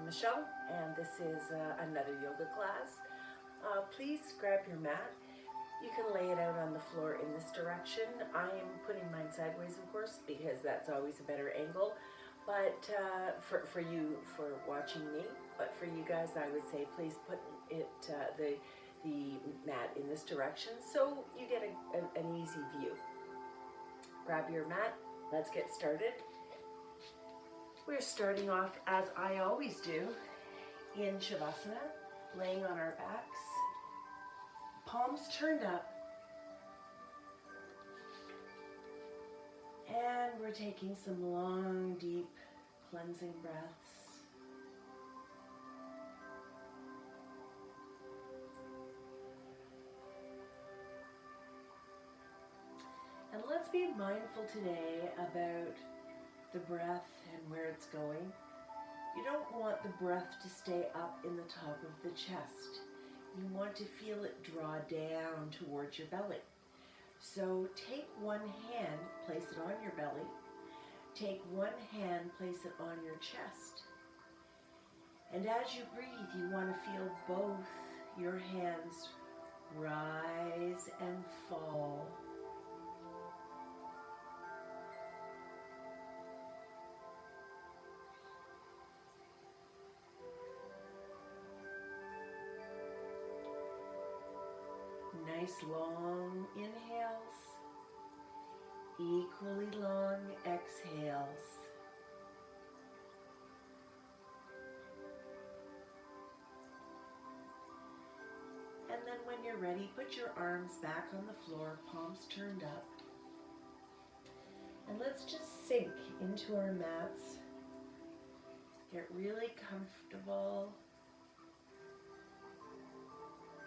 Michelle, and this is another yoga class. Please grab your mat. You can lay it out on the floor in this direction. I am putting mine sideways, of course, because that's always a better angle. But for you, for watching me, but for you guys, I would say please put it the mat in this direction so you get an easy view. Grab your mat. Let's get started. We're starting off, as I always do, in Shavasana, laying on our backs, palms turned up, and we're taking some long, deep, cleansing breaths. And let's be mindful today about the breath and where it's going. You don't want the breath to stay up in the top of the chest. You want to feel it draw down towards your belly. So take one hand, place it on your belly. Take one hand, place it on your chest. And as you breathe, you want to feel both your hands rise and fall. Nice long inhales, equally long exhales. And then when you're ready, put your arms back on the floor, palms turned up. And let's just sink into our mats. Get really comfortable.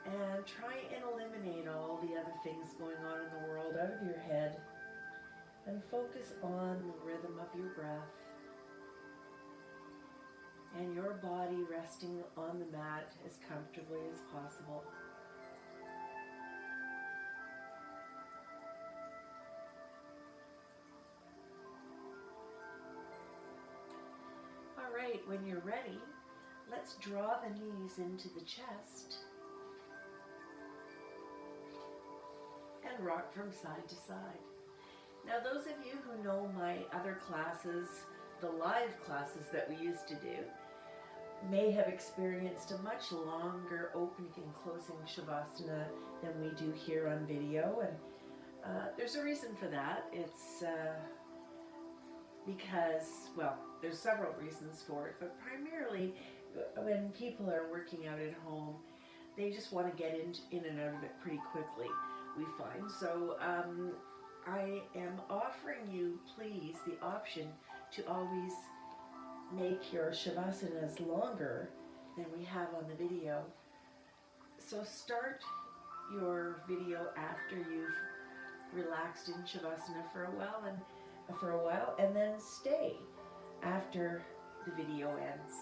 And try and eliminate all the other things going on in the world out of your head and focus on the rhythm of your breath and your body resting on the mat as comfortably as possible. All right, when you're ready, let's draw the knees into the chest and rock from side to side. Now those of you who know my other classes, the live classes that we used to do, may have experienced a much longer opening and closing Shavasana than we do here on video, and there's a reason for that. It's because, well, there's several reasons for it, but primarily when people are working out at home, they just want to get in and out of it pretty quickly, we find. So I am offering you, please, the option to always make your Shavasanas longer than we have on the video. So start your video after you've relaxed in Shavasana for a while, and then stay after the video ends.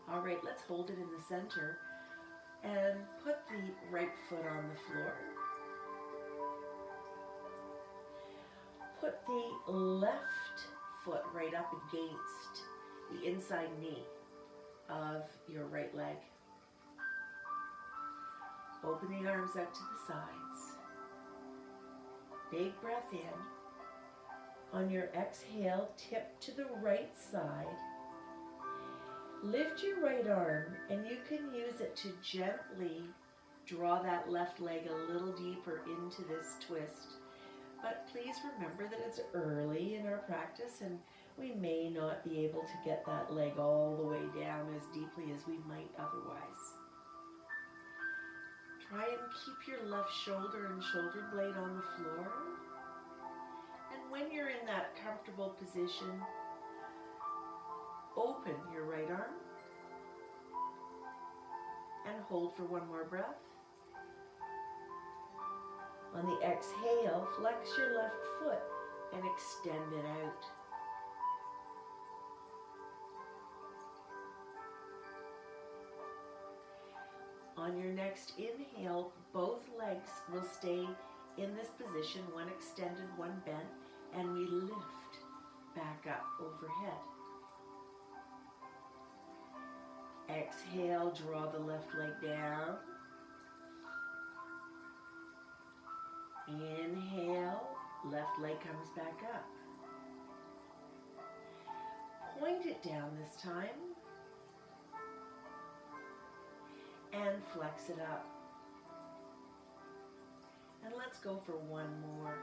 All right, let's hold it in the center and put the right foot on the floor. Put the left foot right up against the inside knee of your right leg. Open the arms out to the sides. Big breath in. On your exhale, tip to the right side. Lift your right arm, and you can use it to gently draw that left leg a little deeper into this twist. But please remember that it's early in our practice, and we may not be able to get that leg all the way down as deeply as we might otherwise. Try and keep your left shoulder and shoulder blade on the floor. And when you're in that comfortable position, open your right arm and hold for one more breath. On the exhale, flex your left foot and extend it out. On your next inhale, both legs will stay in this position, one extended, one bent, and we lift back up overhead. Exhale, draw the left leg down. Inhale, left leg comes back up. Point it down this time. And flex it up. And let's go for one more.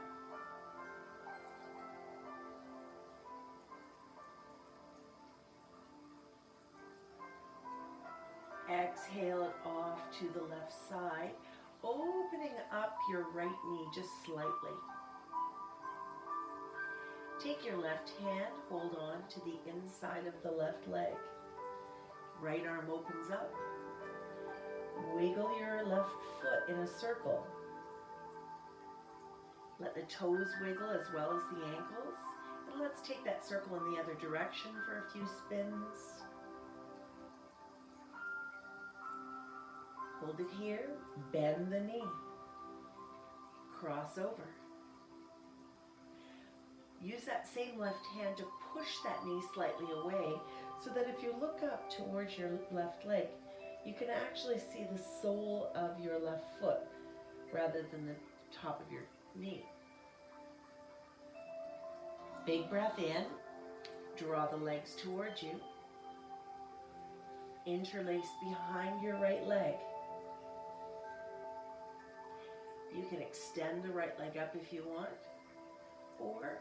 Exhale it off to the left side, opening up your right knee just slightly. Take your left hand, hold on to the inside of the left leg. Right arm opens up. Wiggle your left foot in a circle. Let the toes wiggle as well as the ankles. And let's take that circle in the other direction for a few spins. Hold it here, bend the knee, cross over. Use that same left hand to push that knee slightly away so that if you look up towards your left leg, you can actually see the sole of your left foot rather than the top of your knee. Big breath in, draw the legs towards you, interlace behind your right leg. You can extend the right leg up if you want, or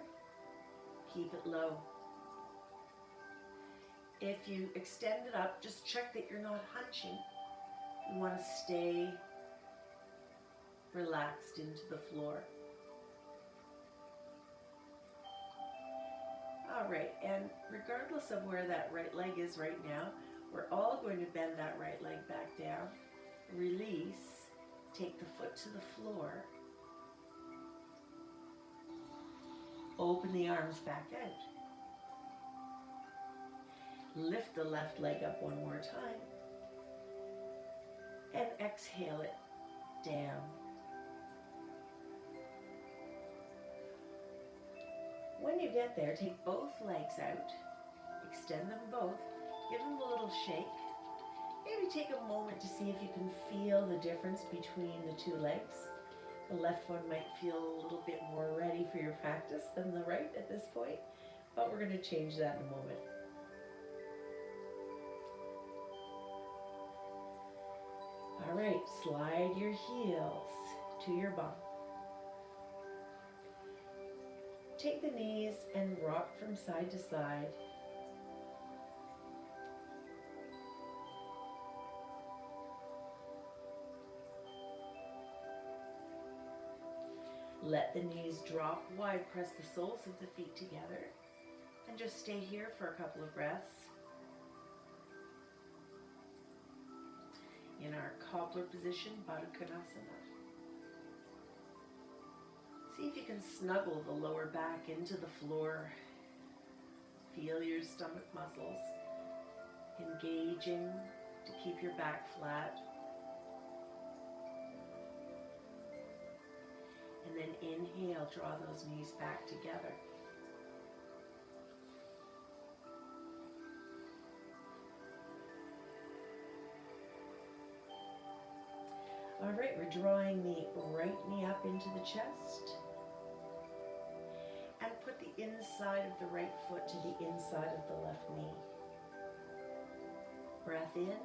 keep it low. If you extend it up, just check that you're not hunching. You want to stay relaxed into the floor. All right, and regardless of where that right leg is right now, we're all going to bend that right leg back down, release, take the foot to the floor, open the arms back out. Lift the left leg up one more time, and exhale it down. When you get there, take both legs out, extend them both, give them a little shake. Maybe take a moment to see if you can feel the difference between the two legs. The left one might feel a little bit more ready for your practice than the right at this point, but we're going to change that in a moment. All right, slide your heels to your bum. Take the knees and rock from side to side. Let the knees drop wide, press the soles of the feet together, and just stay here for a couple of breaths. In our cobbler position, Baddha Konasana. See if you can snuggle the lower back into the floor. Feel your stomach muscles engaging to keep your back flat. And then inhale, draw those knees back together. All right, we're drawing the right knee up into the chest. And put the inside of the right foot to the inside of the left knee. Breath in.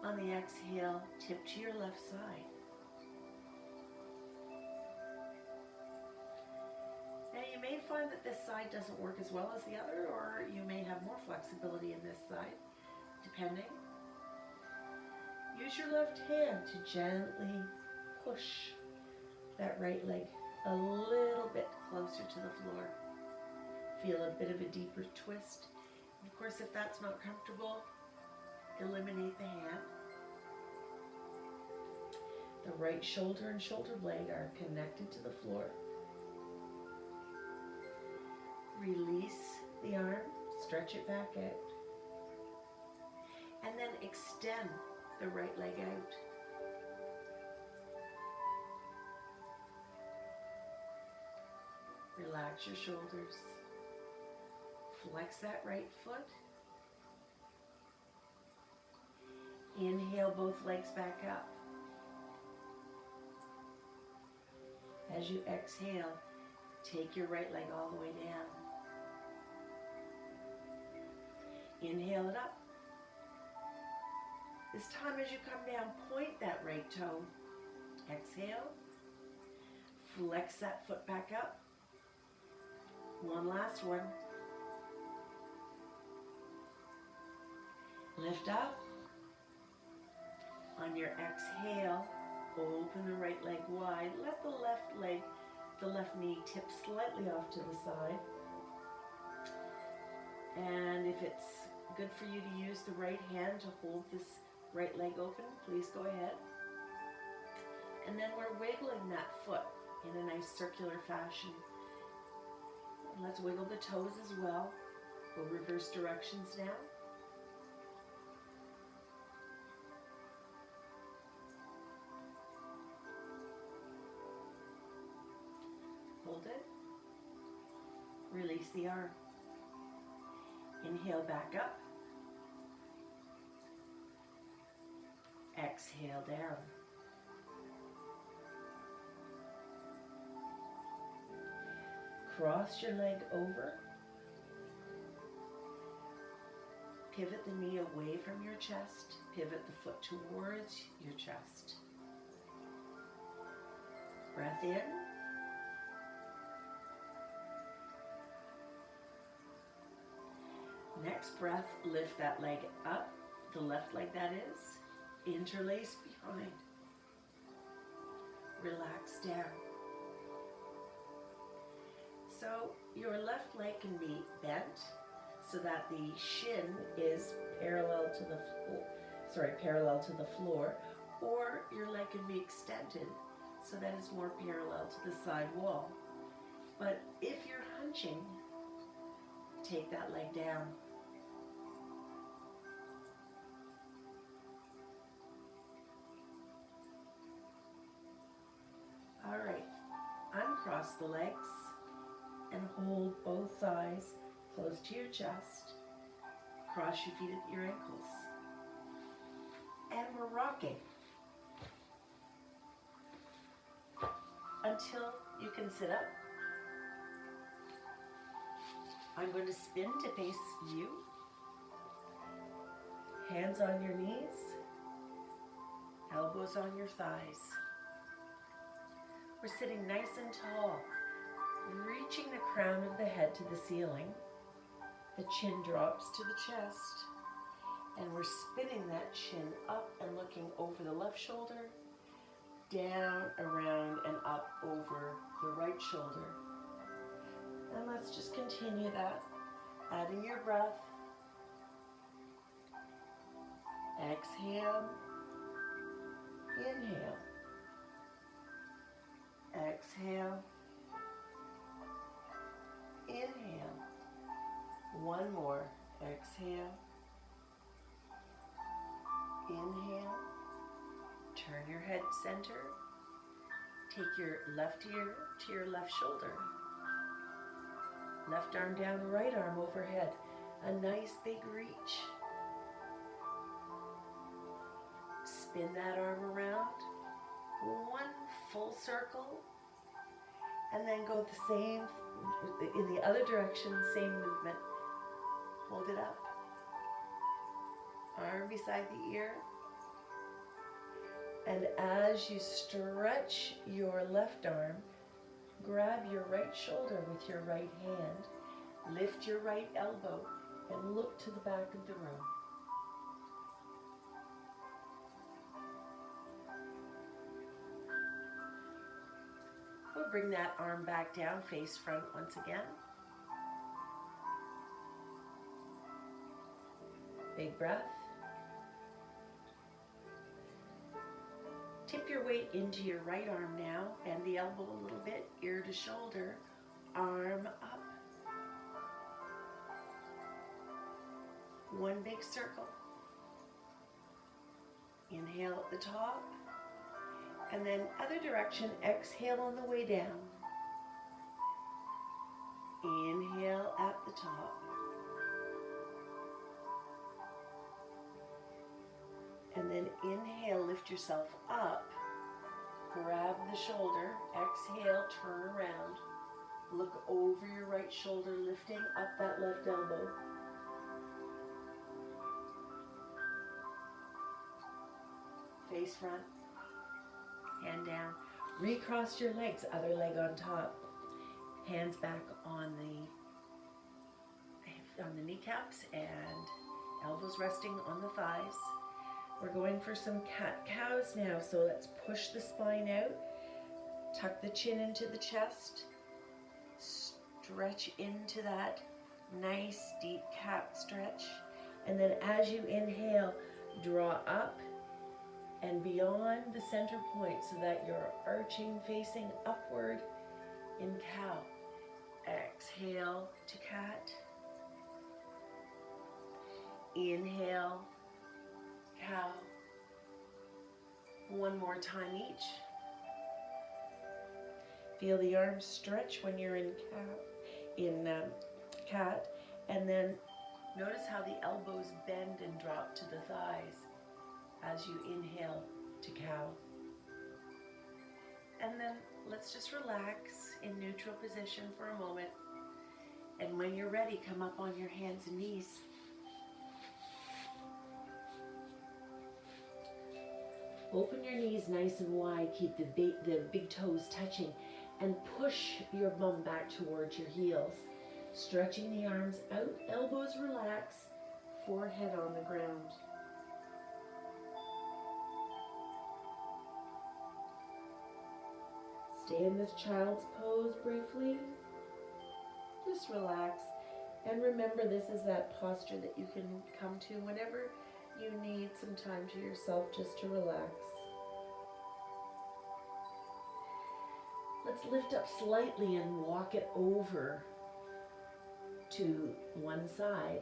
On the exhale, tip to your left side. Now you may find that this side doesn't work as well as the other, or you may have more flexibility in this side, depending. Use your left hand to gently push that right leg a little bit closer to the floor. Feel a bit of a deeper twist. Of course, if that's not comfortable, eliminate the hand. The right shoulder and shoulder blade are connected to the floor. Release the arm, stretch it back out. And then extend the right leg out. Relax your shoulders. Flex that right foot. Inhale both legs back up. As you exhale, take your right leg all the way down. Inhale it up. This time as you come down, point that right toe. Exhale. Flex that foot back up. One last one. Lift up. On your exhale, open the right leg wide. Let the left knee tip slightly off to the side. And if it's good for you to use the right hand to hold this right leg open, please go ahead. And then we're wiggling that foot in a nice circular fashion. And let's wiggle the toes as well. We'll reverse directions now. Hold it. Release the arm. Inhale back up. Exhale down. Cross your leg over. Pivot the knee away from your chest. Pivot the foot towards your chest. Breath in. Next breath, lift that leg up, the left leg that is, interlace behind. Relax down. So your left leg can be bent so that the shin is parallel to the floor, or your leg can be extended so that it's more parallel to the side wall. But if you're hunching, take that leg down. All right, uncross the legs and hold both thighs close to your chest. Cross your feet at your ankles. And we're rocking until you can sit up. I'm going to spin to face you. Hands on your knees, elbows on your thighs. We're sitting nice and tall, reaching the crown of the head to the ceiling. The chin drops to the chest, and we're spinning that chin up and looking over the left shoulder, down, around, and up over the right shoulder. And let's just continue that, adding your breath. Exhale, inhale. Exhale, inhale. One more. Exhale, inhale. Turn your head center. Take your left ear to your left shoulder. Left arm down, right arm overhead. A nice big reach. Spin that arm around. One full circle, and then go the same in the other direction, same movement. Hold it up. Arm beside the ear. And as you stretch your left arm, grab your right shoulder with your right hand, lift your right elbow, and look to the back of the room. We'll bring that arm back down, face front once again. Big breath. Tip your weight into your right arm now. Bend the elbow a little bit, ear to shoulder, arm up. One big circle. Inhale at the top. And then other direction, exhale on the way down. Inhale at the top. And then then inhale, lift yourself up. Grab the shoulder. Exhale, turn around. Look over your right shoulder, lifting up that left elbow. Face front. Hand down. Recross your legs, other leg on top. Hands back on the kneecaps and elbows resting on the thighs. We're going for some cat-cows now, so let's push the spine out. Tuck the chin into the chest. Stretch into that nice deep cat stretch. And then as you inhale, draw up and beyond the center point so that you're arching, facing upward in cow. Exhale to cat. Inhale, cow. One more time each. Feel the arms stretch when you're in cat, and then notice how the elbows bend and drop to the thighs as you inhale to cow. And then let's just relax in neutral position for a moment. And when you're ready, come up on your hands and knees. Open your knees nice and wide, keep the big toes touching, and push your bum back towards your heels. Stretching the arms out, elbows relax, forehead on the ground. Stay in this child's pose briefly. Just relax. And remember, this is that posture that you can come to whenever you need some time to yourself just to relax. Let's lift up slightly and walk it over to one side.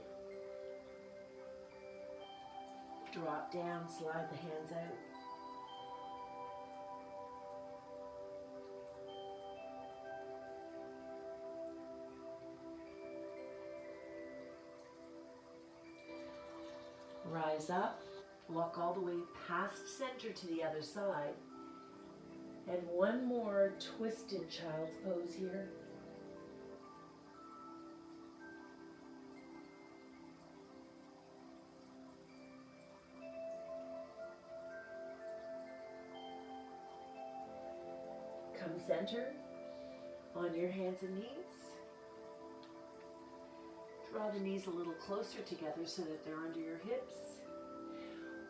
Drop down, slide the hands out. Rise up, walk all the way past center to the other side. And one more twisted child's pose here. Come center on your hands and knees. Draw the knees a little closer together so that they're under your hips.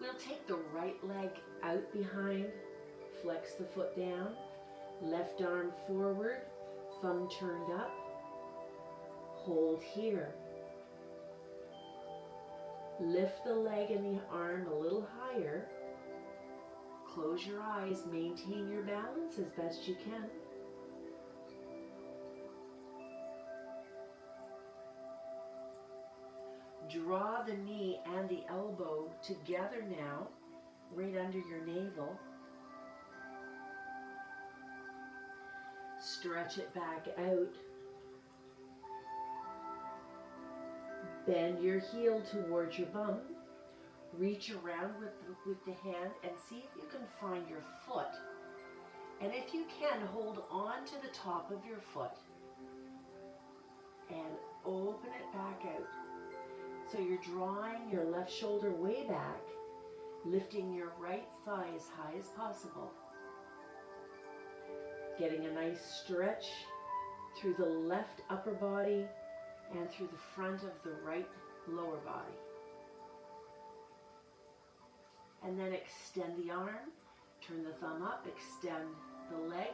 We'll take the right leg out behind, flex the foot down, left arm forward, thumb turned up. Hold here. Lift the leg and the arm a little higher. Close your eyes, maintain your balance as best you can. Draw the knee and the elbow together now, right under your navel. Stretch it back out. Bend your heel towards your bum. Reach around with the hand and see if you can find your foot. And if you can, hold on to the top of your foot and open it back out. So you're drawing your left shoulder way back, lifting your right thigh as high as possible. Getting a nice stretch through the left upper body and through the front of the right lower body. And then extend the arm, turn the thumb up, extend the leg,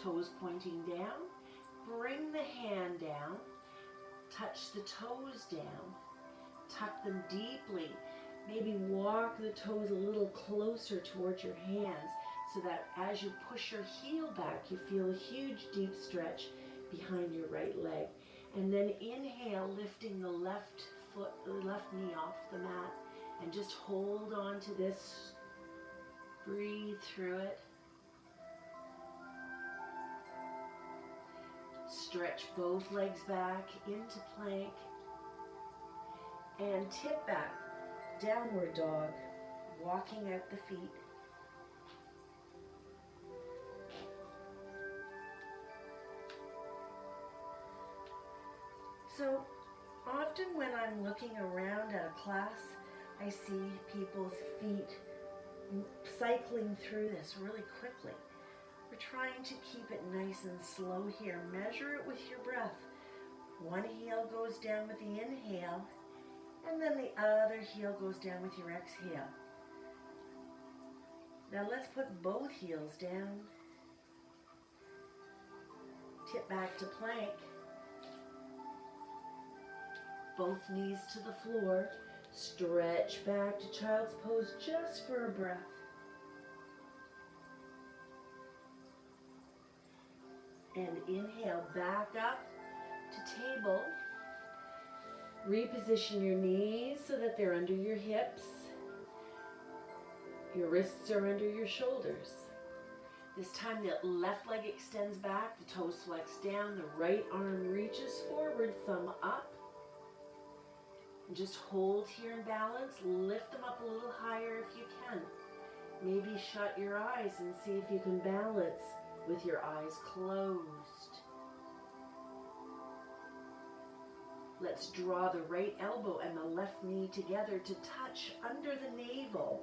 toes pointing down. Bring the hand down, touch the toes down, tuck them deeply. Maybe walk the toes a little closer towards your hands so that as you push your heel back, you feel a huge deep stretch behind your right leg. And then inhale, lifting the left knee off the mat. And just hold on to this. Breathe through it. Stretch both legs back into plank. And tip back. Downward dog. walking out the feet. So often when I'm looking around at a class, I see people's feet cycling through this really quickly. We're trying to keep it nice and slow here. Measure it with your breath. One heel goes down with the inhale, and then the other heel goes down with your exhale. Now let's put both heels down. Tip back to plank. Both knees to the floor. Stretch back to child's pose just for a breath. And inhale back up to table. Reposition your knees so that they're under your hips. Your wrists are under your shoulders. This time the left leg extends back, the toes flex down, the right arm reaches forward, thumb up. And just hold here in balance. Lift them up a little higher if you can. Maybe shut your eyes and see if you can balance with your eyes closed. Let's draw the right elbow and the left knee together to touch under the navel.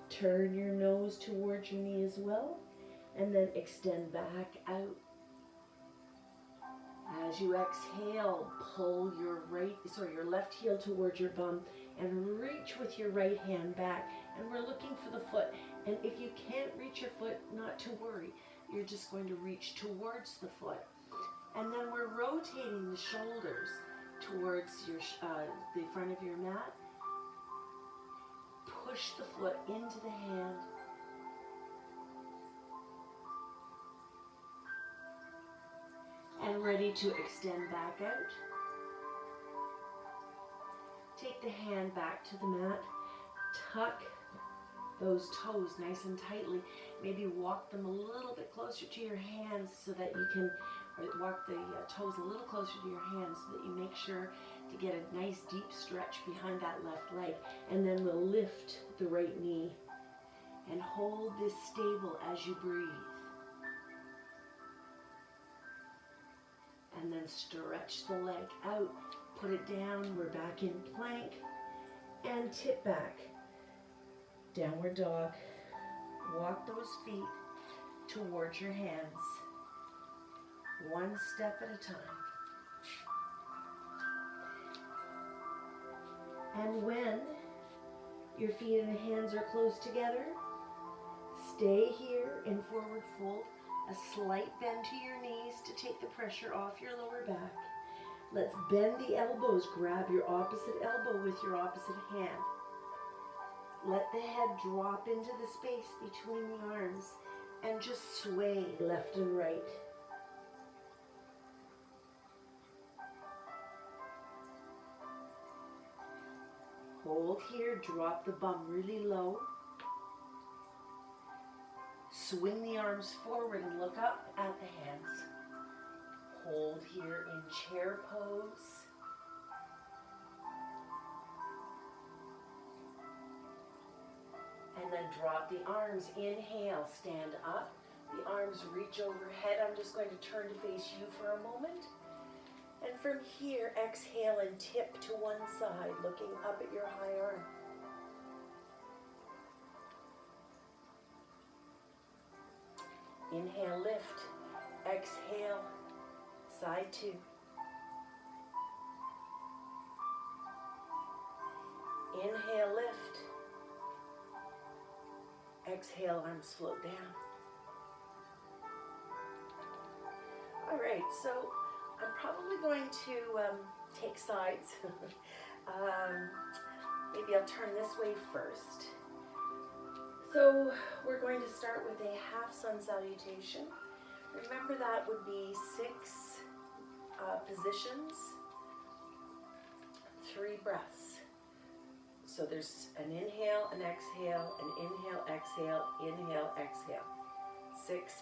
Turn your nose towards your knee as well, and then extend back out. As you exhale, pull your left heel towards your bum and reach with your right hand back. And we're looking for the foot. And if you can't reach your foot, not to worry. You're just going to reach towards the foot. And then we're rotating the shoulders towards the front of your mat. Push the foot into the hand. And ready to extend back out. Take the hand back to the mat. Tuck those toes nice and tightly. Maybe walk them a little bit closer to your hands so that you can, or walk the toes a little closer to your hands so that you make sure to get a nice deep stretch behind that left leg. And then we'll lift the right knee and hold this stable as you breathe. And then stretch the leg out, put it down, we're back in plank, and tip back. Downward dog. Walk those feet towards your hands, one step at a time. And when your feet and hands are close together, stay here in forward fold. A slight bend to your knees to take the pressure off your lower back. Let's bend the elbows. Grab your opposite elbow with your opposite hand. Let the head drop into the space between the arms and just sway left and right. Hold here, drop the bum really low. Swing the arms forward and look up at the hands. Hold here in chair pose. And then drop the arms. Inhale, stand up. The arms reach overhead. I'm just going to turn to face you for a moment. And from here, exhale and tip to one side, looking up at your high arm. Inhale, lift. Exhale, side two. Inhale, lift. Exhale, arms float down. All right, so I'm probably going to take sides. Maybe I'll turn this way first. So we're going to start with a half sun salutation. Remember that would be 6 positions, 3 breaths. So there's an inhale, an exhale, an inhale, exhale, inhale, exhale. 6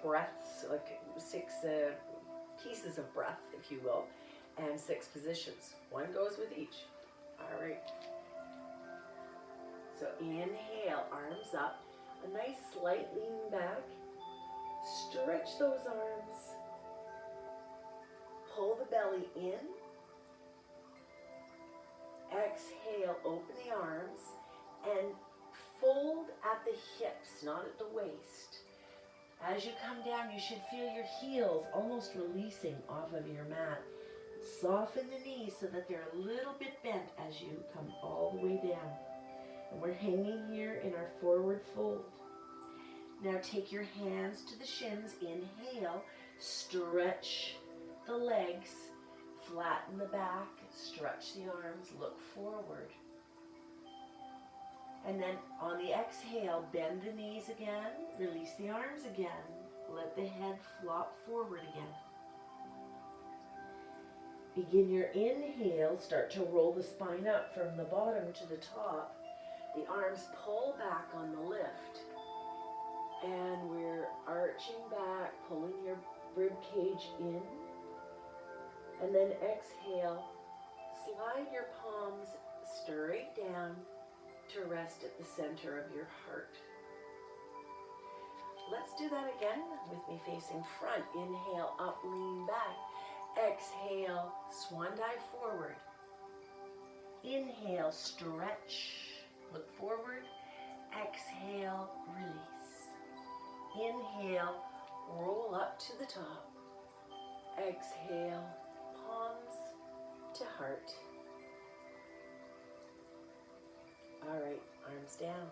breaths, like 6 pieces of breath, if you will, and 6 positions. One goes with each. All right. So inhale, arms up, a nice slight lean back. Stretch those arms. Pull the belly in. Exhale, open the arms and fold at the hips, not at the waist. As you come down, you should feel your heels almost releasing off of your mat. Soften the knees so that they're a little bit bent as you come all the way down. And we're hanging here in our forward fold. Now take your hands to the shins. Inhale, stretch the legs, flatten the back, stretch the arms, look forward. And then on the exhale, bend the knees again, release the arms again. Let the head flop forward again. Begin your inhale, start to roll the spine up from the bottom to the top. The arms pull back on the lift. And we're arching back, pulling your rib cage in. And then exhale, slide your palms straight down to rest at the center of your heart. Let's do that again with me facing front. Inhale, up, lean back. Exhale, swan dive forward. Inhale, stretch, look forward. Exhale, release. Inhale, roll up to the top. Exhale, palms to heart. All right, arms down.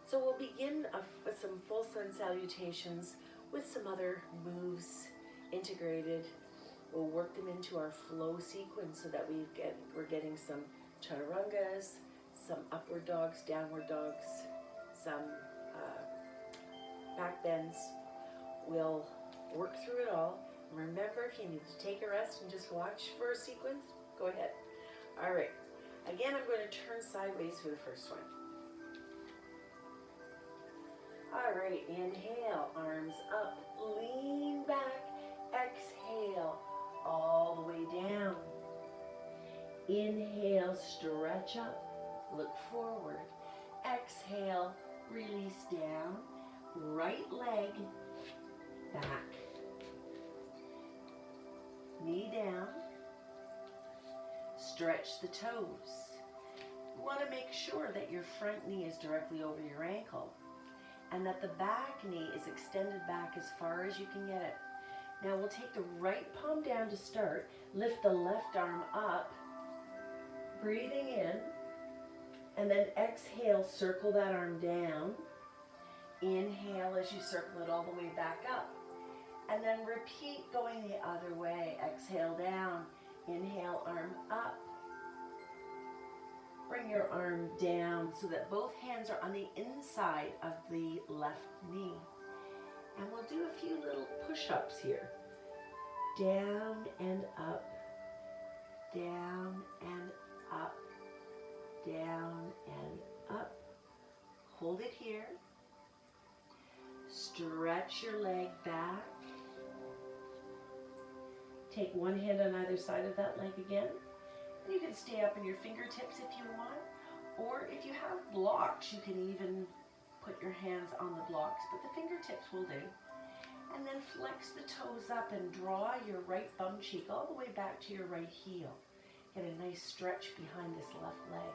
So we'll begin with some full sun salutations with some other moves integrated. We'll work them into our flow sequence so that we're getting some chaturangas, some upward dogs, downward dogs, some back bends. We'll work through it all. Remember, if you need to take a rest and just watch for a sequence, go ahead. All right. Again, I'm going to turn sideways for the first one. All right, inhale, arms up, lean back, exhale, all the way down. Inhale, stretch up, look forward. Exhale, release down, right leg back, knee down, stretch the toes. You want to make sure that your front knee is directly over your ankle and that the back knee is extended back as far as you can get it. Now we'll take the right palm down to start, lift the left arm up, breathing in, and then exhale, circle that arm down. Inhale as you circle it all the way back up. And then repeat going the other way. Exhale down, inhale, arm up. Bring your arm down so that both hands are on the inside of the left knee. And we'll do a few little push-ups here. Down and up, down and up, down and up. Hold it here. Stretch your leg back. Take one hand on either side of that leg again. You can stay up in your fingertips if you want, or if you have blocks, you can even put your hands on the blocks, but the fingertips will do. And then flex the toes up and draw your right bum cheek all the way back to your right heel. Get a nice stretch behind this left leg.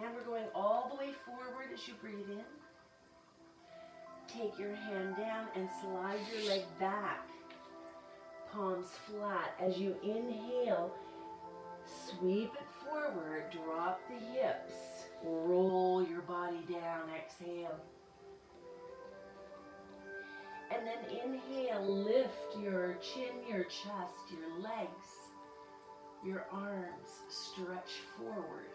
And we're going all the way forward as you breathe in. Take your hand down and slide your leg back. Palms flat. As you inhale, sweep it forward, drop the hips, roll your body down, exhale. And then inhale, lift your chin, your chest, your legs, your arms, stretch forward.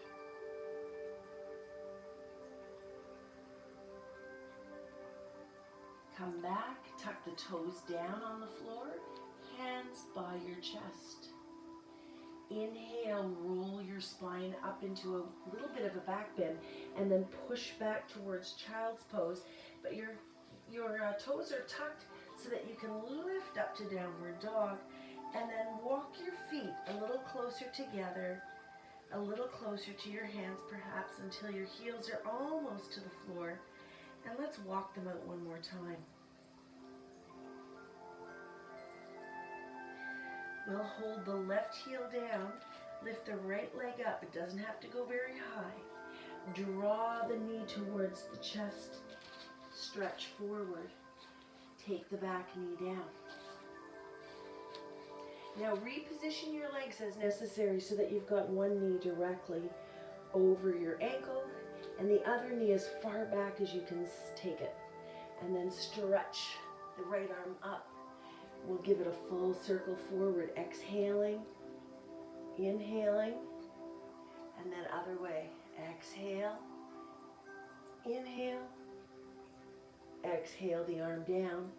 Come back, tuck the toes down on the floor. Hands by your chest. Inhale, roll your spine up into a little bit of a back bend and then push back towards child's pose. But your toes are tucked so that you can lift up to downward dog and then walk your feet a little closer together. a little closer to your hands perhaps until your heels are almost to the floor. And let's walk them out one more time. We'll hold the left heel down, lift the right leg up. It doesn't have to go very high. Draw the knee towards the chest, stretch forward. Take the back knee down. Now reposition your legs as necessary so that you've got one knee directly over your ankle and the other knee as far back as you can take it. And then stretch the right arm up. We'll give it a full circle forward, exhaling, inhaling, and then other way. Exhale, inhale, exhale the arm down.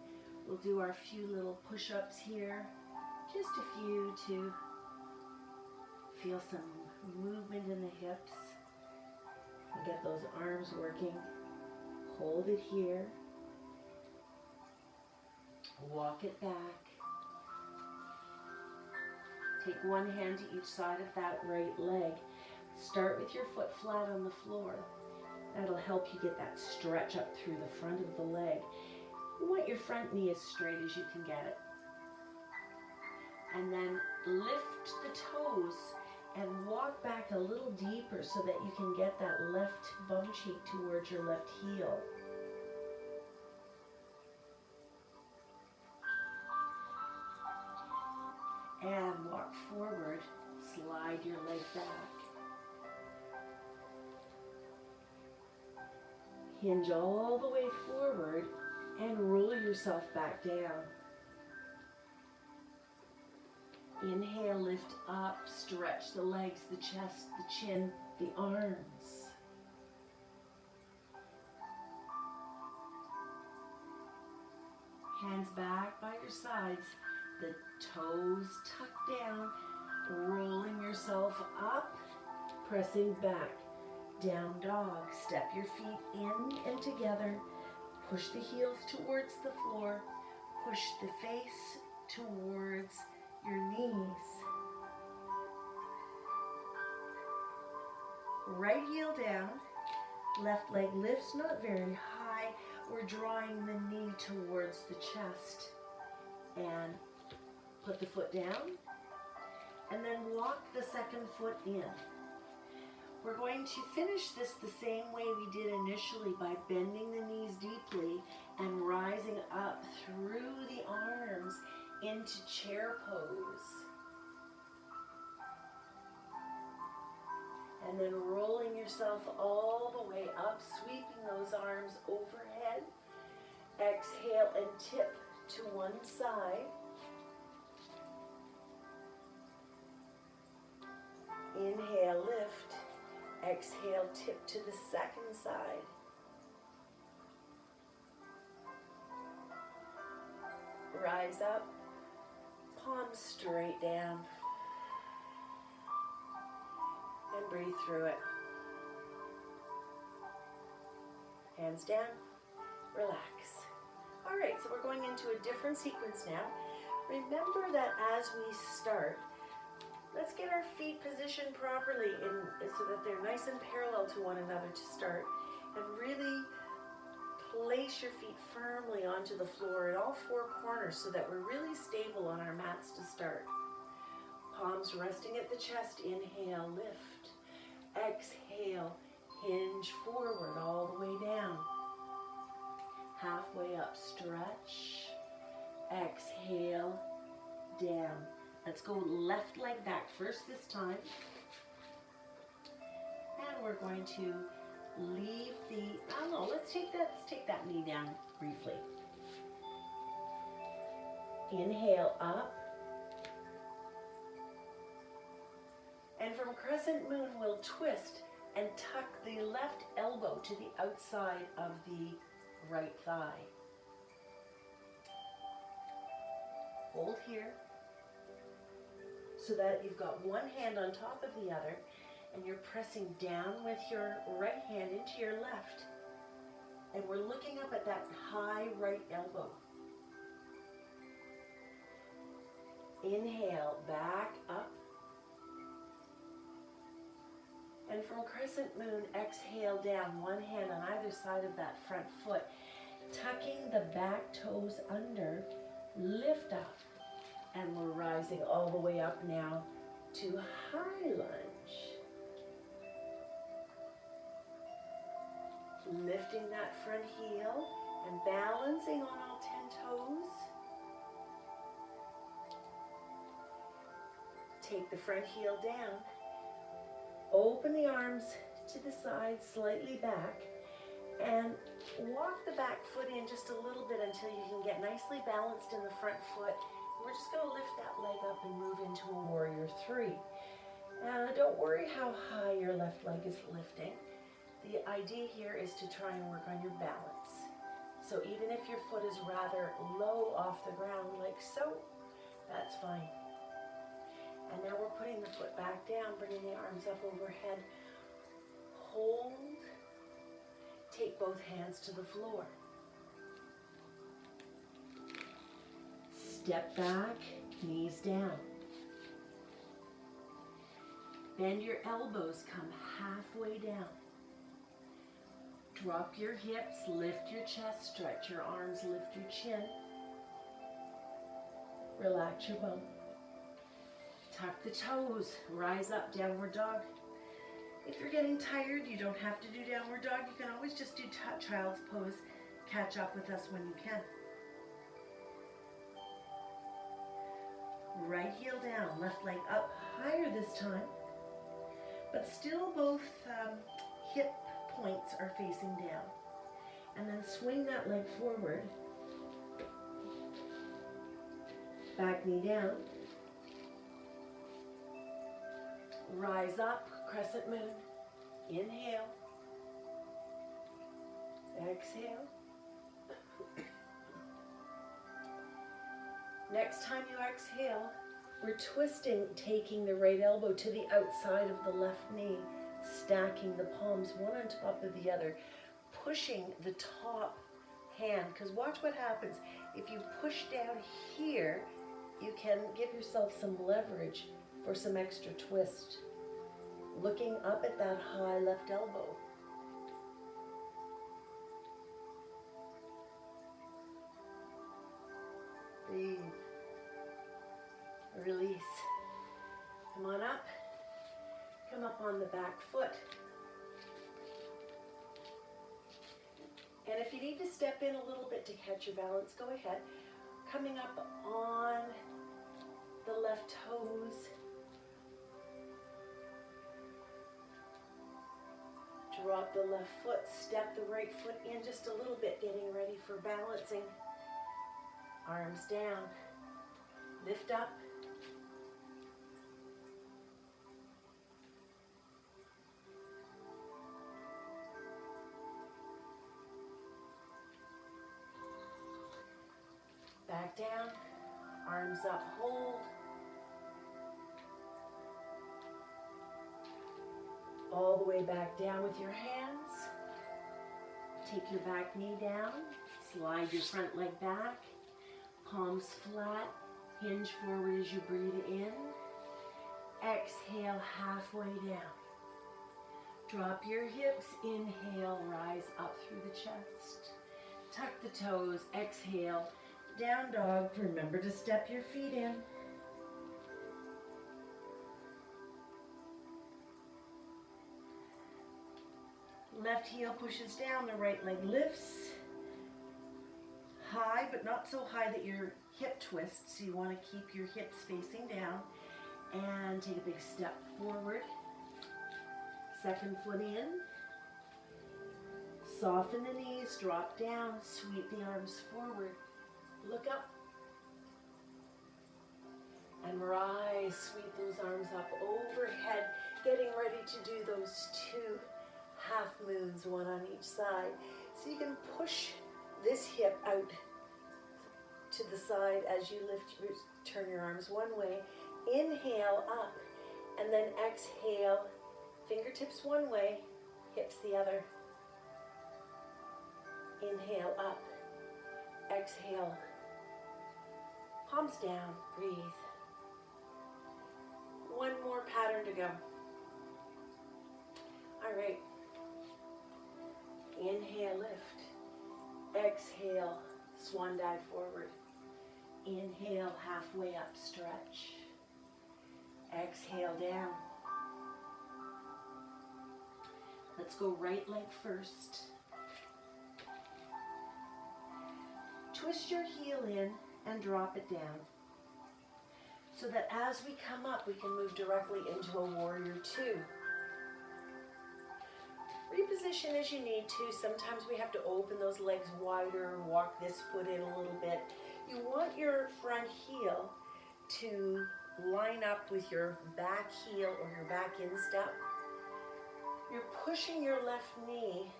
We'll do our few little push-ups here, just a few to feel some movement in the hips and get those arms working. Hold it here. Walk it back. Take one hand to each side of that right leg. Start with your foot flat on the floor. That'll help you get that stretch up through the front of the leg. You want your front knee as straight as you can get it. And then lift the toes and walk back a little deeper so that you can get that left bum cheek towards your left heel. And walk forward, slide your leg back. Hinge all the way forward and roll yourself back down. Inhale, lift up, stretch the legs, the chest, the chin, the arms. Hands back by your sides, the toes tucked down, rolling yourself up, pressing back. Down dog, step your feet in and together, push the heels towards the floor, push the face towards your knees. Right heel down, left leg lifts not very high. We're drawing the knee towards the chest. And put the foot down, and then walk the second foot in. We're going to finish this the same way we did initially by bending the knees deeply and rising up through the arms into chair pose. And then rolling yourself all the way up, sweeping those arms overhead. Exhale and tip to one side. Inhale, lift. Exhale, tip to the second side. Rise up, palms straight down. And breathe through it. Hands down, relax. All right, so we're going into a different sequence now. Remember that as we start, let's get our feet positioned properly so that they're nice and parallel to one another to start. And really place your feet firmly onto the floor in all four corners so that we're really stable on our mats to start. Palms resting at the chest. Inhale, lift. Exhale, hinge forward all the way down. Halfway up, stretch. Exhale, down. Let's go left leg back first this time. And we're going to leave let's take that knee down briefly. Inhale up. And from crescent moon, we'll twist and tuck the left elbow to the outside of the right thigh. Hold here so that you've got one hand on top of the other and you're pressing down with your right hand into your left. And we're looking up at that high right elbow. Inhale, back up. And from crescent moon, exhale down, one hand on either side of that front foot, tucking the back toes under, lift up. And we're rising all the way up now to high lunge. Lifting that front heel and balancing on all 10 toes. Take the front heel down. Open the arms to the side, slightly back, and walk the back foot in just a little bit until you can get nicely balanced in the front foot. We're just going to lift that leg up and move into a warrior three. Don't worry how high your left leg is lifting. The idea here is to try and work on your balance. So even if your foot is rather low off the ground, like so, that's fine. And now we're putting the foot back down, bringing the arms up overhead. Hold. Take both hands to the floor. Step back, knees down. Bend your elbows, come halfway down. Drop your hips, lift your chest, stretch your arms, lift your chin. Relax your bum. Tuck the toes, rise up, downward dog. If you're getting tired, you don't have to do downward dog. You can always just do child's pose. Catch up with us when you can. Right heel down, left leg up higher this time, but still both hip points are facing down. And then swing that leg forward. Back knee down. Rise up, crescent moon. Inhale. Exhale. Next time you exhale, we're twisting, taking the right elbow to the outside of the left knee, stacking the palms one on top of the other, pushing the top hand, because watch what happens. If you push down here, you can give yourself some leverage for some extra twist. Looking up at that high left elbow. Breathe. Release. Come on up. Come up on the back foot. And if you need to step in a little bit to catch your balance, go ahead. Coming up on the left toes. Drop the left foot, step the right foot in just a little bit, getting ready for balancing. Arms down, lift up. Back down, arms up, hold. All the way back down with your hands. Take your back knee down, slide your front leg back, palms flat, hinge forward as you breathe in. Exhale, halfway down. Drop your hips, inhale, rise up through the chest. Tuck the toes, exhale, down dog. Remember to step your feet in. Left heel pushes down, the right leg lifts. High, but not so high that your hip twists. So you want to keep your hips facing down. And take a big step forward. Second foot in. Soften the knees, drop down, sweep the arms forward. Look up. And rise, sweep those arms up overhead. Getting ready to do those two half moons, one on each side. So you can push this hip out to the side as you turn your arms one way. Inhale up, and then exhale, fingertips one way, hips the other. Inhale up, exhale, palms down, breathe. One more pattern to go. right. Inhale, lift. Exhale, swan dive forward. Inhale, halfway up, stretch. Exhale, down. Let's go right leg first. Twist your heel in and drop it down, so that as we come up, we can move directly into a warrior two. Reposition as you need to. Sometimes we have to open those legs wider, walk this foot in a little bit. You want your front heel to line up with your back heel or your back instep. You're pushing your left knee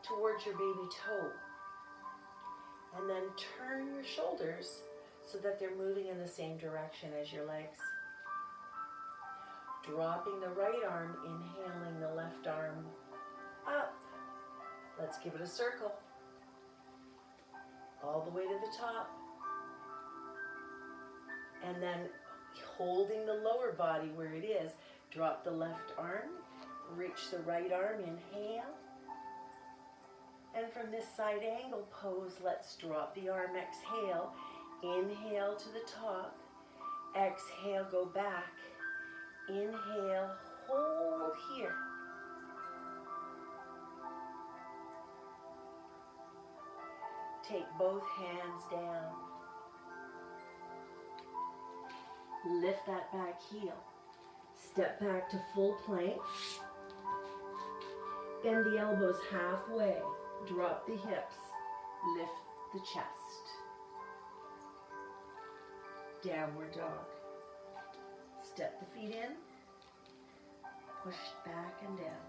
towards your baby toe. And then turn your shoulders so that they're moving in the same direction as your legs. Dropping the right arm, inhaling the left arm up. Let's give it a circle. All the way to the top. And then holding the lower body where it is, drop the left arm, reach the right arm, inhale. And from this side angle pose, let's drop the arm, exhale. Inhale to the top, exhale, go back. Inhale, hold here. Take both hands down. Lift that back heel. Step back to full plank. Bend the elbows halfway. Drop the hips. Lift the chest. Downward dog. Step the feet in. Push back and down.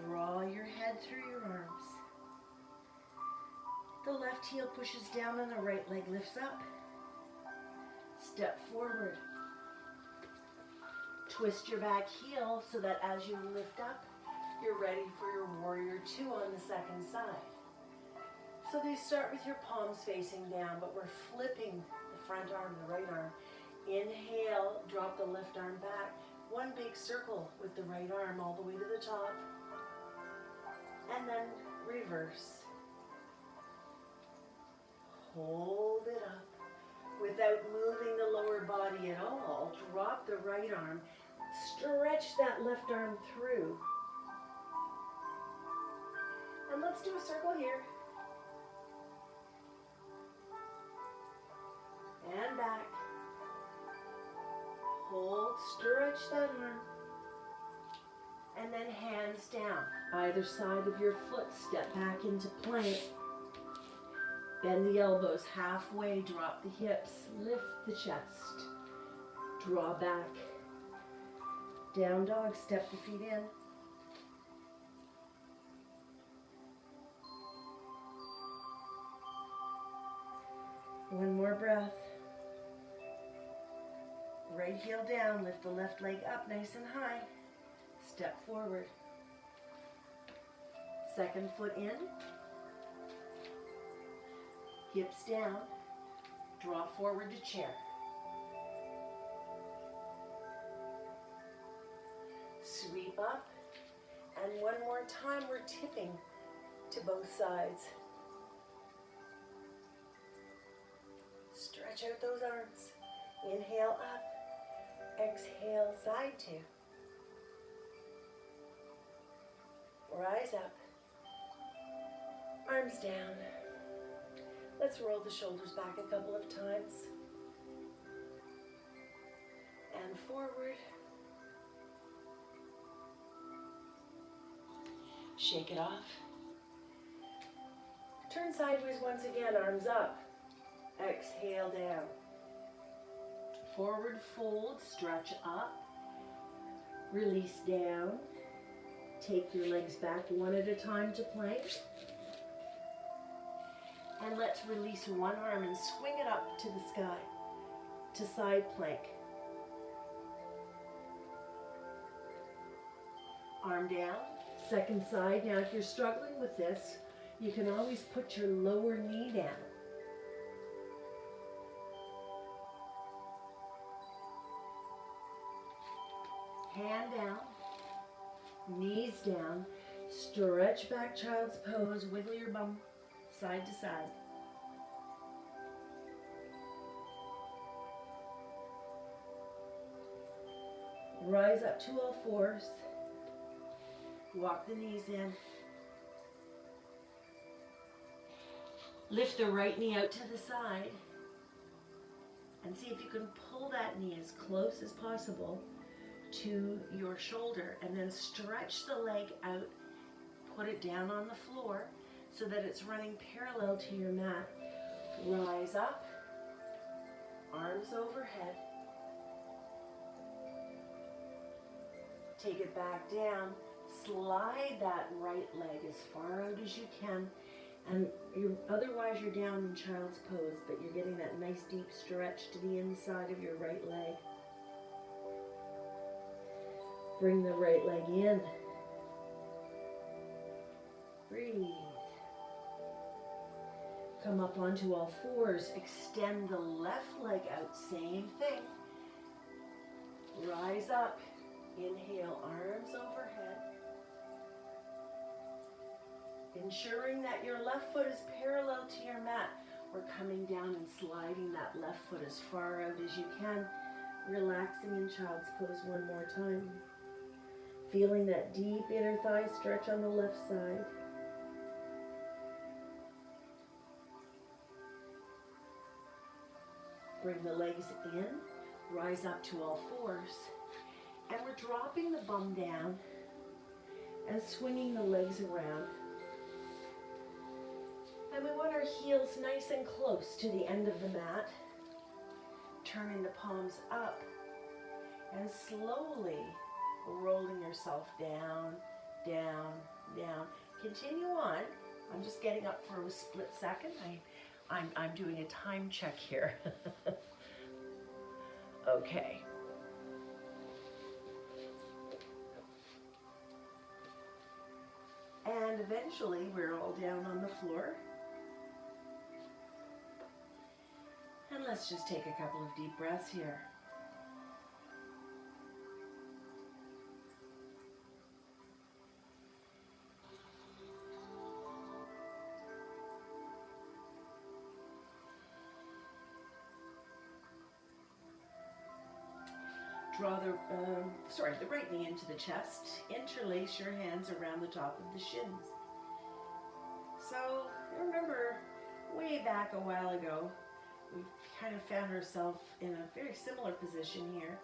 Draw your head through your arms. The left heel pushes down and the right leg lifts up. Step forward. Twist your back heel so that as you lift up, you're ready for your warrior two on the second side. So they start with your palms facing down, but we're flipping the front arm, the right arm. Inhale, drop the left arm back. One big circle with the right arm all the way to the top. And then reverse. Hold it up without moving the lower body at all. Drop the right arm. Stretch that left arm through. And let's do a circle here. And back. Hold, stretch that arm. And then hands down. Either side of your foot, step back into plank. Bend the elbows halfway, drop the hips, lift the chest. Draw back. Down dog, step the feet in. One more breath. Right heel down, lift the left leg up nice and high. Step forward. Second foot in. Hips down. Draw forward to chair. Sweep up. And one more time, we're tipping to both sides. Stretch out those arms. Inhale up. Exhale, side two. Rise up. Arms down. Let's roll the shoulders back a couple of times. And forward. Shake it off. Turn sideways once again, arms up. Exhale down. Forward fold, stretch up. Release down. Take your legs back one at a time to plank. And let's release one arm and swing it up to the sky, to side plank. Arm down, second side. Now if you're struggling with this, you can always put your lower knee down. Hand down. Knees down. Stretch back, child's pose. Wiggle your bum side to side. Rise up to all fours. Walk the knees in. Lift the right knee out to the side. And see if you can pull that knee as close as possible to your shoulder. And then stretch the leg out. Put it down on the floor so that it's running parallel to your mat. Rise up. Arms overhead. Take it back down. Slide that right leg as far out as you can. And otherwise you're down in child's pose, but you're getting that nice deep stretch to the inside of your right leg. Bring the right leg in. Breathe. Come up onto all fours. Extend the left leg out. Same thing. Rise up. Inhale, arms overhead. Ensuring that your left foot is parallel to your mat. We're coming down and sliding that left foot as far out as you can. Relaxing in child's pose one more time. Feeling that deep inner thigh stretch on the left side. Bring the legs in. Rise up to all fours. And we're dropping the bum down and swinging the legs around. And we want our heels nice and close to the end of the mat. Turning the palms up and slowly rolling yourself down, down, down. Continue on. I'm just getting up for a split second. I'm doing a time check here. Okay. And eventually we're all down on the floor. And let's just take a couple of deep breaths here. Draw the right knee into the chest. Interlace your hands around the top of the shins. So remember, way back a while ago, we kind of found ourselves in a very similar position here.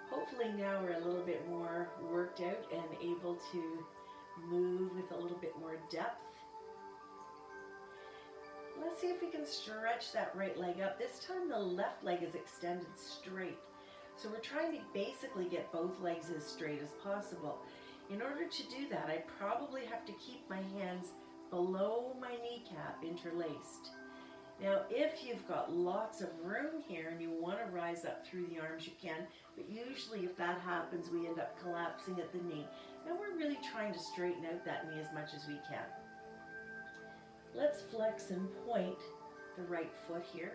Hopefully now we're a little bit more worked out and able to move with a little bit more depth. Let's see if we can stretch that right leg up. This time the left leg is extended straight. So we're trying to basically get both legs as straight as possible. In order to do that, I probably have to keep my hands below my kneecap interlaced. Now, if you've got lots of room here and you want to rise up through the arms, you can, but usually if that happens, we end up collapsing at the knee. And we're really trying to straighten out that knee as much as we can. Let's flex and point the right foot here.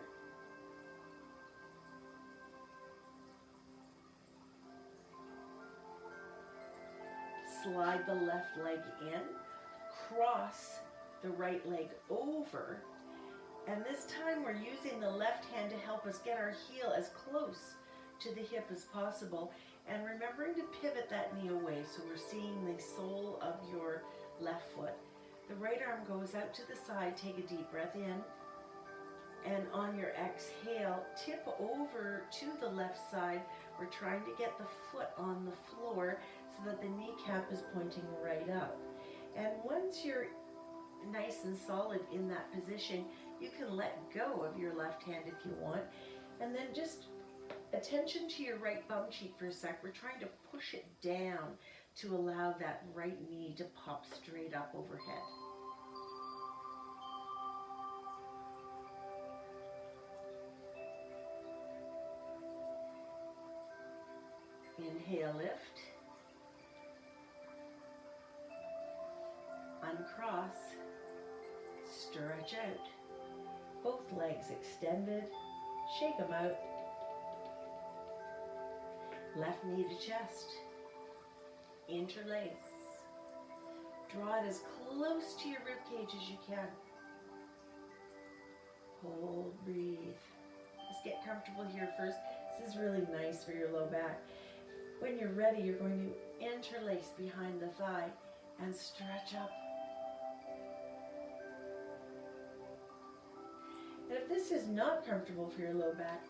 Slide the left leg in, cross the right leg over, and this time we're using the left hand to help us get our heel as close to the hip as possible, and remembering to pivot that knee away so we're seeing the sole of your left foot. The right arm goes out to the side. Take a deep breath in, and on your exhale, tip over to the left side. We're trying to get the foot on the floor so that the kneecap is pointing right up. And once you're nice and solid in that position, you can let go of your left hand if you want. And then just attention to your right bum cheek for a sec. We're trying to push it down to allow that right knee to pop straight up overhead. Inhale, lift. Uncross. Stretch out. Both legs extended. Shake them out. Left knee to chest. Interlace. Draw it as close to your rib cage as you can. Hold, breathe. Just get comfortable here first. This is really nice for your low back. When you're ready, you're going to interlace behind the thigh and stretch up. And if this is not comfortable for your low back,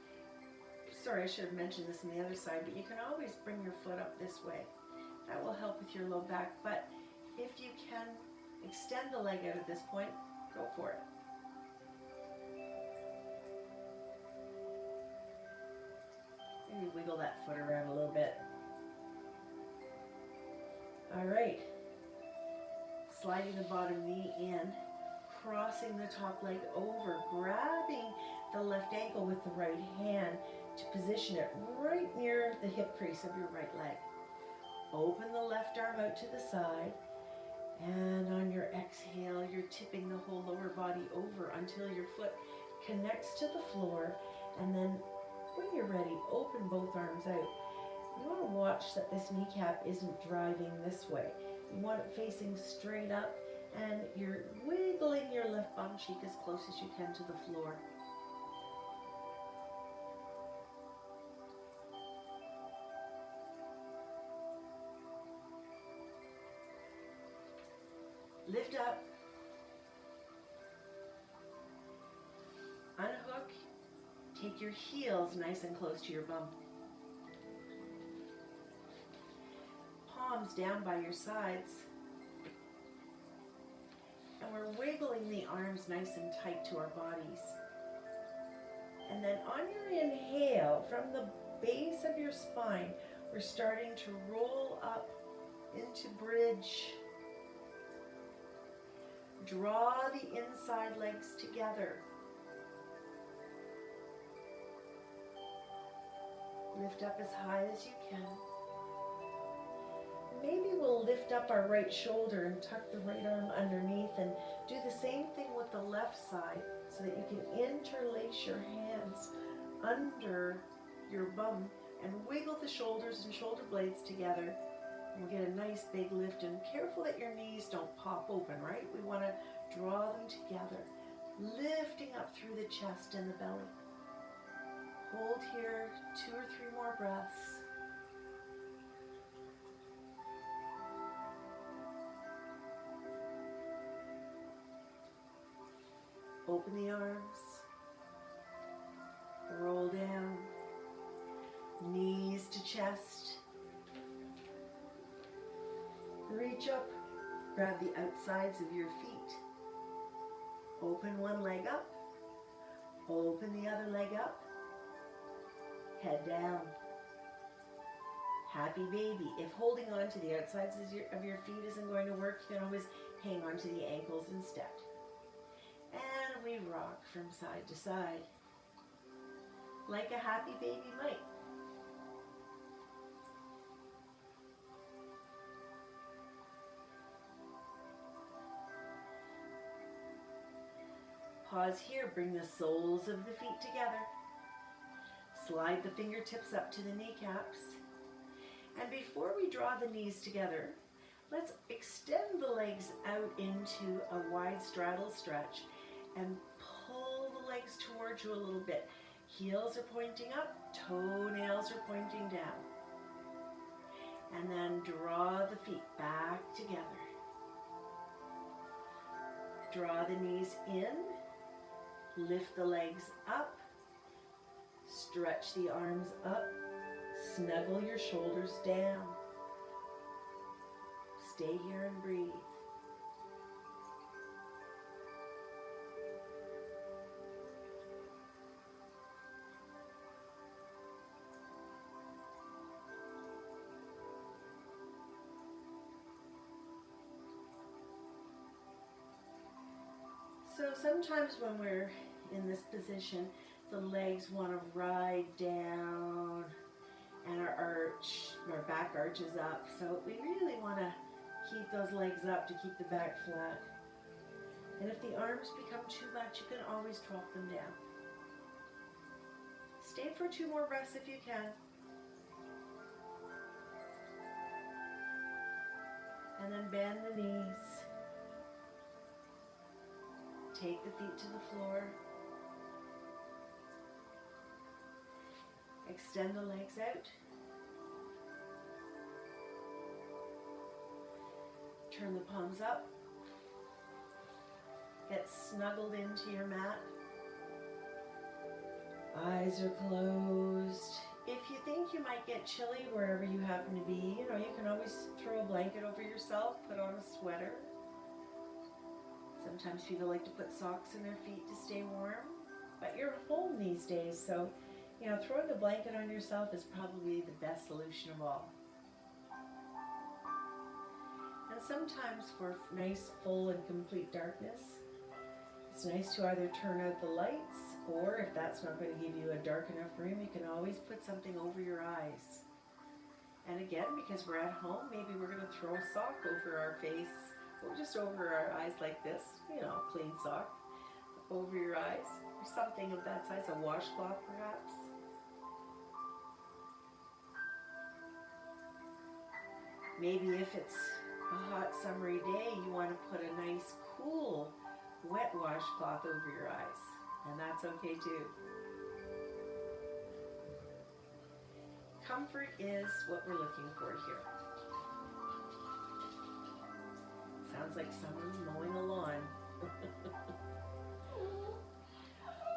sorry, I should have mentioned this on the other side, but you can always bring your foot up this way. That will help with your low back, but if you can extend the leg out at this point, go for it. Maybe wiggle that foot around a little bit. All right. Sliding the bottom knee in, crossing the top leg over, grabbing the left ankle with the right hand to position it right near the hip crease of your right leg. Open the left arm out to the side, and on your exhale, you're tipping the whole lower body over until your foot connects to the floor, and then when you're ready, open both arms out. You want to watch that this kneecap isn't driving this way. You want it facing straight up, and you're wiggling your left bum cheek as close as you can to the floor. Lift up. Unhook. Take your heels nice and close to your bum. Palms down by your sides. And we're wiggling the arms nice and tight to our bodies. And then on your inhale, from the base of your spine, we're starting to roll up into bridge. Draw the inside legs together. Lift up as high as you can. Maybe we'll lift up our right shoulder and tuck the right arm underneath and do the same thing with the left side so that you can interlace your hands under your bum and wiggle the shoulders and shoulder blades together. We'll get a nice big lift, and careful that your knees don't pop open, right? We want to draw them together, lifting up through the chest and the belly. Hold here 2 or 3 more breaths. Open the arms, roll down, knees to chest. Reach up, grab the outsides of your feet. Open one leg up, open the other leg up. Head down. Happy baby. If holding on to the outsides of your feet isn't going to work, you can always hang on to the ankles instead. And we rock from side to side, like a happy baby might. Pause here, bring the soles of the feet together. Slide the fingertips up to the kneecaps. And before we draw the knees together, let's extend the legs out into a wide straddle stretch and pull the legs towards you a little bit. Heels are pointing up, toenails are pointing down. And then draw the feet back together. Draw the knees in, lift the legs up, stretch the arms up, snuggle your shoulders down. Stay here and breathe. So sometimes when we're in this position, the legs want to ride down and our back arches up. So we really want to keep those legs up to keep the back flat. And if the arms become too much, you can always drop them down. Stay for 2 more breaths if you can. And then bend the knees. Take the feet to the floor. Extend the legs out. Turn the palms up. Get snuggled into your mat. Eyes are closed. If you think you might get chilly wherever you happen to be, you can always throw a blanket over yourself, put on a sweater. Sometimes people like to put socks in their feet to stay warm, but you're home these days, so throwing a blanket on yourself is probably the best solution of all. And sometimes for nice, full, and complete darkness, it's nice to either turn out the lights, or if that's not going to give you a dark enough room, you can always put something over your eyes. And again, because we're at home, maybe we're going to throw a sock over our face, or just over our eyes like this, clean sock over your eyes, or something of that size, a washcloth perhaps. Maybe if it's a hot summery day, you want to put a nice, cool, wet washcloth over your eyes, and that's okay too. Comfort is what we're looking for here. Sounds like someone's mowing a lawn.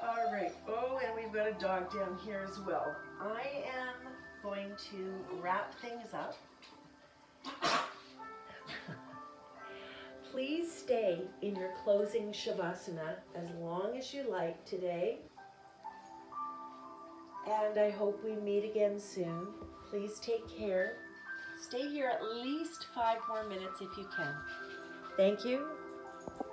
All right. Oh, and we've got a dog down here as well. I am going to wrap things up. Please stay in your closing shavasana as long as you like today. And I hope we meet again soon. Please take care. Stay here at least 5 more minutes if you can. Thank you.